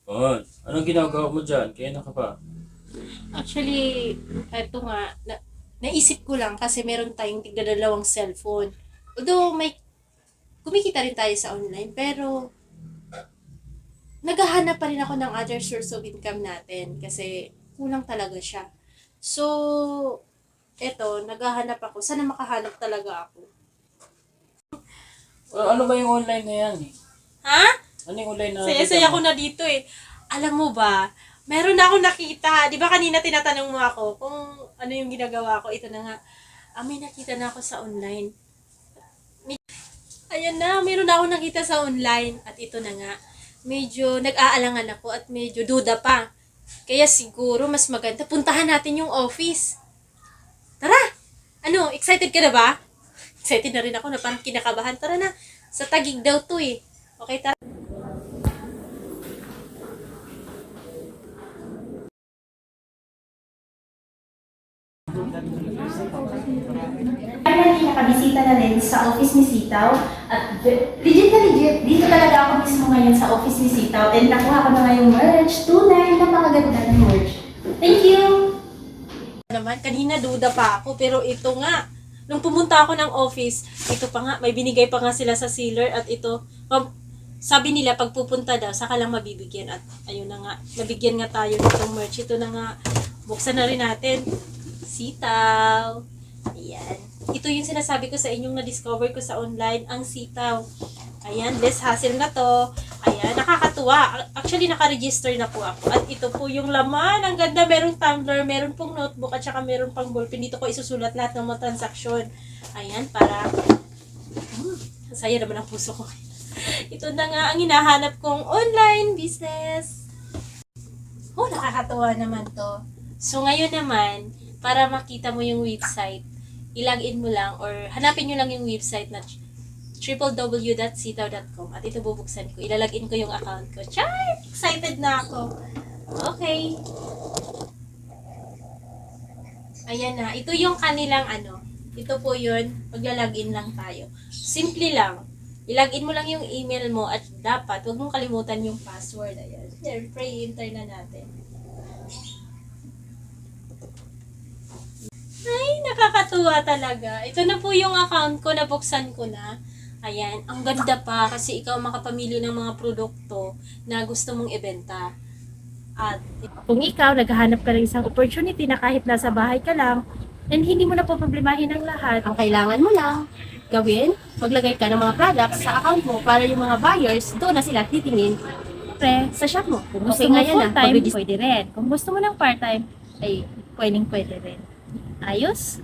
Oh, anong ginagawa mo dyan? Kaya ka pa. Actually, eto nga, naisip ko lang kasi meron tayong tigdadalawang cellphone. Although may kumikita rin tayo sa online, pero naghahanap pa rin ako ng other source of income natin kasi kulang talaga siya. So, eto, naghahanap ako. Sana makahanap talaga ako. Ano ba yung online na yan? Ha? Ano yung online na Saya-saya nakita ko mo? na dito eh. Alam mo ba, meron na akong nakita. Di ba kanina tinatanong mo ako kung ano yung ginagawa ko? Ito na nga. May nakita na ako sa online. Ayan na, meron na akong nakita sa online. At ito na nga. Medyo nag-aalangan ako at medyo duda pa. Kaya siguro mas maganda. Puntahan natin yung office. Tara! Ano, excited ka na ba? Excited na rin ako na parang kinakabahan. Tara na. Sa Taguig daw to eh. Okay, tara. Finally, nakabisita na rin sa office ni Sitaw. At legit na legit, dito talaga ako mismo ngayon sa office ni Sitaw. And nakuha ko na nga yung merch. Tunay, napakaganda ng merch. Thank you! Naman, kanina duda pa ako, pero ito nga, nung pumunta ako ng office, ito pa nga, may binigay pa nga sila sa sealer at ito, sabi nila pag pupunta daw, saka lang mabibigyan at ayun na nga, nabigyan nga tayo nitong merch. Ito na nga, buksan na rin natin. Sitaw. Ayan. Ito yung sinasabi ko sa inyong na-discover ko sa online, ang sitaw. Ayan, less hassle na to. Ayan, nakakatuwa. Actually, naka-register na po ako. At ito po yung laman. Ang ganda, merong tumbler, meron pong notebook, at saka meron pang ballpen. Dito ko isusulat lahat ng mga transaksyon. Ayan, para... saya naman ang puso ko. Ito na nga ang hinahanap kong online business. Oh, nakakatuwa naman to. So, ngayon naman, para makita mo yung website, ilagin mo lang or hanapin nyo lang yung website na www.sitaw.com at ito bubuksan ko. Ilalagin ko yung account ko. Char! Excited na ako. Okay. Ayan na. Ito yung kanilang ano. Ito po yun. Maglalagin lang tayo. Simple lang. Ilagin mo lang yung email mo at dapat huwag mong kalimutan yung password. Ayan. Siyempre, i-enter na natin. Ay, nakakatuwa talaga. Ito na po yung account ko, nabuksan ko na. Ayan, ang ganda pa kasi ikaw makapamili ng mga produkto na gusto mong ibenta. At kung ikaw, naghahanap ka ng isang opportunity na kahit nasa bahay ka lang, and hindi mo na po problemahin ang lahat, ang kailangan mo lang gawin, maglagay ka ng mga products sa account mo para yung mga buyers, doon na sila titingin sa shop mo. Kung gusto mo full-time, pwede rin. Kung gusto mo ng part-time, ay pwede rin. Ayos?